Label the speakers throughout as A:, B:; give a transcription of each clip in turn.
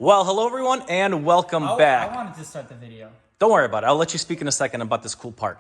A: Well, hello everyone and welcome back.
B: I wanted to start the video.
A: Don't worry about it. I'll let you speak in a second about this cool part.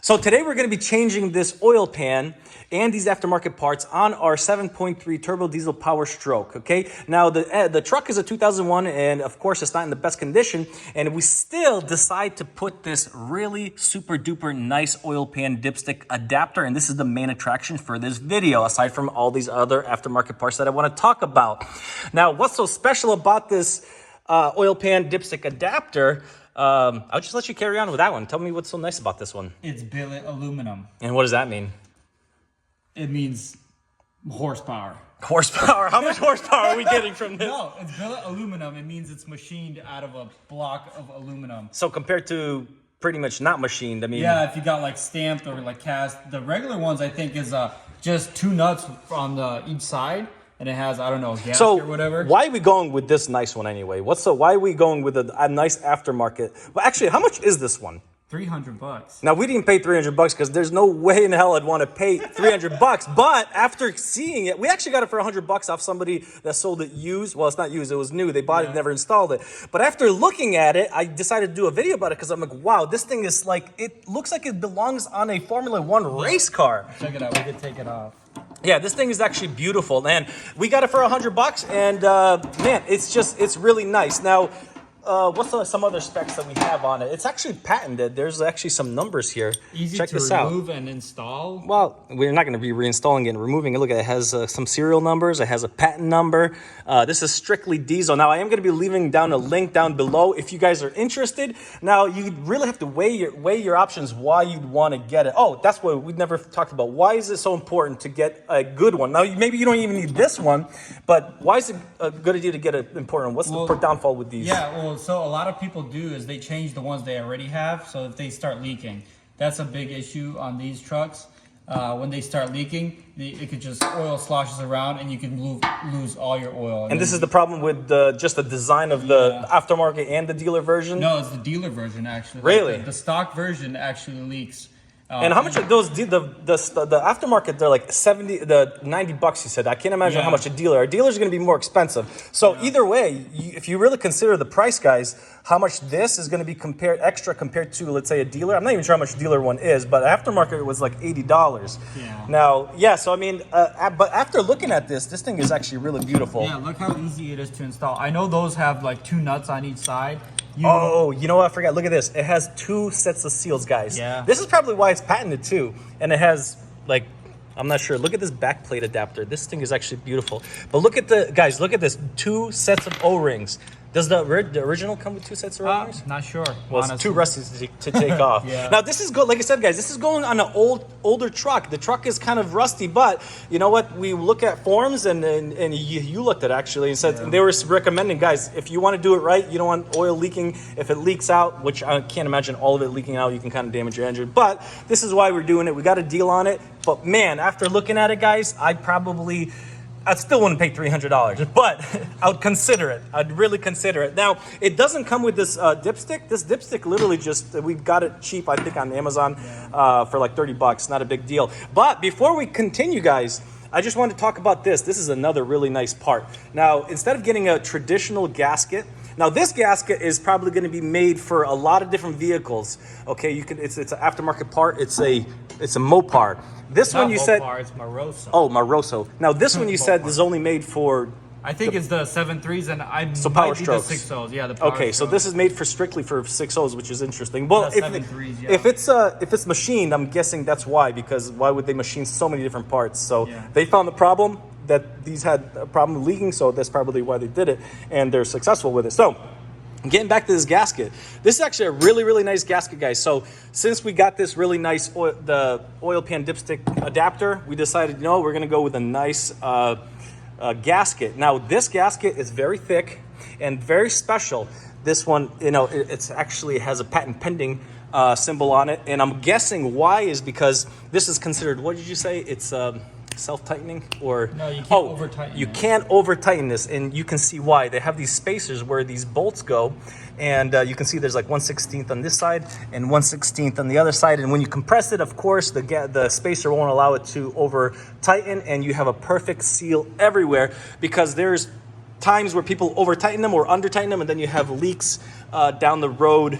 A: So today we're going to be changing this oil pan and these aftermarket parts on our 7.3 turbo diesel Powerstroke, okay? Now the truck is a 2001 and of course it's not in the best condition, and we still decide to put this really super duper nice oil pan dipstick adapter, and this is the main attraction for this video aside from all these other aftermarket parts that I want to talk about. Now what's so special about this oil pan dipstick adapter? I'll just let you carry on with that one. Tell me what's so nice about this one.
B: It's billet aluminum.
A: And what does that mean?
B: It means horsepower.
A: Horsepower? How much horsepower are we getting from this?
B: No, it's billet aluminum. It means it's machined out of a block of aluminum.
A: So compared to pretty much not machined, I mean...
B: Yeah, if you got like stamped or like cast. The regular ones, I think, is just two nuts on each side. And it has, I don't know, gasket or whatever.
A: Why are we going with this nice one anyway? Why are we going with a nice aftermarket? Well, actually, how much is this one?
B: $300.
A: Now, we didn't pay $300 because there's no way in hell I'd want to pay $300. But after seeing it, we actually got it for $100 off somebody that sold it used. Well, it's not used, it was new. They bought it, never installed it. But after looking at it, I decided to do a video about it because I'm like, wow, this thing is like, it looks like it belongs on a Formula One race car.
B: Check it out, we could take it off.
A: Yeah, this thing is actually beautiful, and we got it for $100, and man, it's really nice. Now, what's some other specs that we have on it? It's actually patented. There's actually some numbers here.
B: Easy
A: Check
B: to
A: this out.
B: remove and install.
A: Well, we're not going to be reinstalling it and removing it. Look, it has some serial numbers. It has a patent number. This is strictly diesel. Now, I am going to be leaving down a link down below if you guys are interested. Now, you really have to weigh your options why you'd want to get it. Oh, that's what we never talked about. Why is it so important to get a good one? Now, maybe you don't even need this one, but why is it a good idea to get an important one? What's the downfall with these?
B: Yeah, well, so a lot of people do is they change the ones they already have, so if they start leaking, that's a big issue on these trucks. When they start leaking, it could just oil sloshes around and you can lose all your oil.
A: And this is the problem with just the design of the aftermarket and the dealer version?
B: No, it's the dealer version actually.
A: Really?
B: Like the stock version actually leaks.
A: And how much are those, the aftermarket, they're like $90 you said. I can't imagine how much a dealer. A dealer's going to be more expensive. So either way, if you really consider the price, guys, how much this is going to be extra compared to, let's say, a dealer. I'm not even sure how much dealer one is, but aftermarket was like $80.
B: Yeah.
A: Now, so I mean, but after looking at this thing is actually really beautiful.
B: Yeah, look how easy it is to install. I know those have like two nuts on each side.
A: You know what? I forgot. Look at this. It has two sets of seals, guys.
B: Yeah.
A: This is probably why it's patented too. And it has like, I'm not sure. Look at this back plate adapter. This thing is actually beautiful. But look at look at this. Two sets of O-rings. Does the original come with two sets of O-rings?
B: Not sure.
A: Well,
B: honestly.
A: It's too rusty to take off.
B: Yeah.
A: Now, this is good. Like I said, guys, this is going on an older truck. The truck is kind of rusty, but you know what? We look at forums, and you looked at it actually, and said they were recommending, guys, if you want to do it right, you don't want oil leaking. If it leaks out, which I can't imagine all of it leaking out, you can kind of damage your engine. But this is why we're doing it. We got a deal on it. But man, after looking at it, guys, I still wouldn't pay $300, but I would consider it. I'd really consider it. Now, it doesn't come with this dipstick. This dipstick literally we got it cheap, I think, on Amazon for like $30. Not a big deal. But before we continue, guys, I just wanted to talk about this. This is another really nice part. Now, instead of getting a traditional gasket, now this gasket is probably going to be made for a lot of different vehicles. Okay, it's an aftermarket part. It's a Mopar. This one you said
B: it's Moroso.
A: Oh, Moroso. Now this one you said is only made for.
B: I think it's the 7.3s and I
A: so
B: might be the
A: Powerstrokes.
B: 6.0s. Yeah, the Powerstroke.
A: Okay, so this is made strictly for 6.0s, which is interesting. Well,
B: The 7.3s, yeah.
A: if it's machined, I'm guessing that's why. Because why would they machine so many different parts? So they found the problem that these had a problem leaking, so that's probably why they did it, and they're successful with it. So. Getting back to this gasket, this is actually a really, really nice gasket, guys. So since we got this really nice the oil pan dipstick adapter, we decided, we're going to go with a nice gasket. Now, this gasket is very thick and very special. This one, it's actually has a patent pending symbol on it. And I'm guessing why is because this is considered, what did you say? It's self-tightening or
B: no, you can't over-tighten
A: you can't over-tighten this, and you can see why. They have these spacers where these bolts go, and you can see there's like 1/16 on this side and 1/16 on the other side, and when you compress it, of course, the spacer won't allow it to over-tighten, and you have a perfect seal everywhere because there's times where people over tighten them or under tighten them, and then you have leaks down the road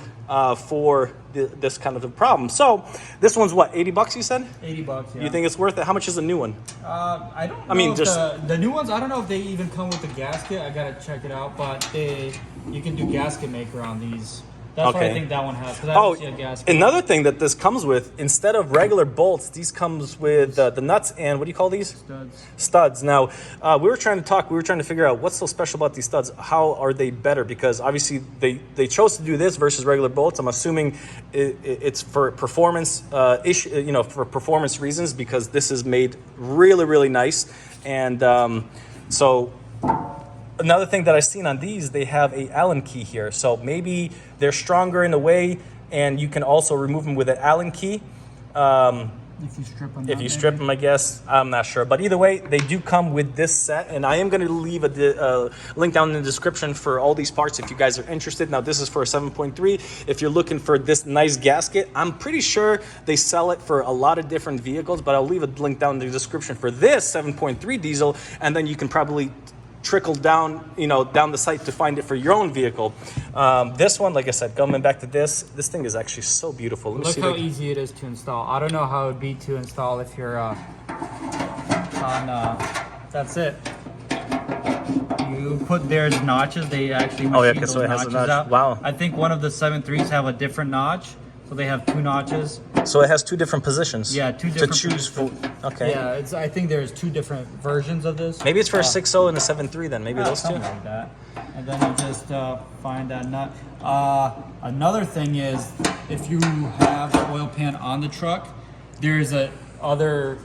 A: for this kind of a problem. So this one's what, $80 you said?
B: $80, yeah.
A: You think it's worth it? How much is a new one?
B: I don't know.
A: I mean,
B: if
A: just
B: the new ones, I don't know if they even come with the gasket. I gotta check it out, but you can do gasket maker on these. That's what I think that one has. 'Cause I don't see a gasket.
A: Another thing that this comes with, instead of regular bolts, these comes with the nuts and what do you call these? Studs. Now, we were trying to figure out what's so special about these studs. How are they better? Because obviously they chose to do this versus regular bolts. I'm assuming it's for performance for performance reasons, because this is made really, really nice. And so another thing that I've seen on these, they have a Allen key here. So maybe they're stronger in a way, and you can also remove them with an Allen key.
B: If you strip them.
A: If you strip them, I guess. I'm not sure. But either way, they do come with this set. And I am going to leave a link down in the description for all these parts if you guys are interested. Now, this is for a 7.3. If you're looking for this nice gasket, I'm pretty sure they sell it for a lot of different vehicles. But I'll leave a link down in the description for this 7.3 diesel. And then you can probably trickle down, down the site to find it for your own vehicle. This one, like I said, coming back to this thing is actually so beautiful.
B: Look how easy it is to install. I don't know how it would be to install if you're on, that's it. You put there's notches, they actually machine those notches out.
A: Wow.
B: I think one of the 7.3s have a different notch. So they have 2 notches.
A: So it has 2 different positions.
B: Yeah, 2 different
A: to choose for. Okay.
B: Yeah, I think there's 2 different versions of this.
A: Maybe it's for a 6.0 and a 7.3 then. Maybe those 2.
B: Something like that. And then you just find that nut. Another thing is, if you have the oil pan on the truck, there's a other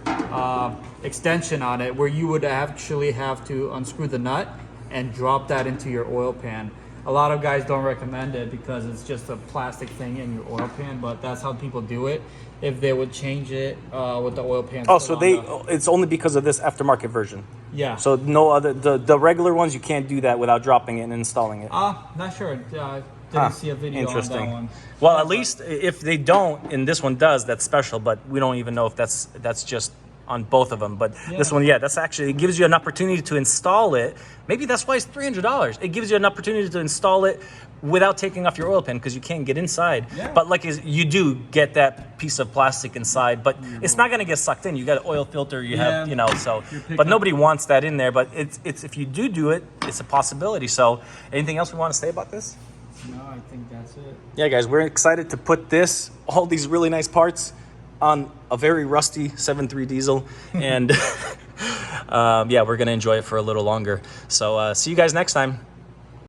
B: extension on it where you would actually have to unscrew the nut and drop that into your oil pan. A lot of guys don't recommend it because it's just a plastic thing in your oil pan, but that's how people do it. If they would change it with the oil pan.
A: Oh, so it's only because of this aftermarket version.
B: Yeah.
A: So no other, the regular ones, you can't do that without dropping it and installing it.
B: Not sure. Didn't see a video on that one.
A: Well, at least if they don't, and this one does, that's special, but we don't even know if that's just on both of them. But this one, that's actually, it gives you an opportunity to install it. Maybe that's why it's $300. It gives you an opportunity to install it without taking off your oil pan, because you can't get inside. But like you do get that piece of plastic inside, but it's not going to get sucked in. You got an oil filter, you have, so, but nobody wants that in there. But it's if you do it, it's a possibility. So anything else we want to say about this?
B: No, I think that's it.
A: Yeah, guys, we're excited to put all these really nice parts on a very rusty 7.3 diesel, and we're gonna enjoy it for a little longer. So see you guys next time.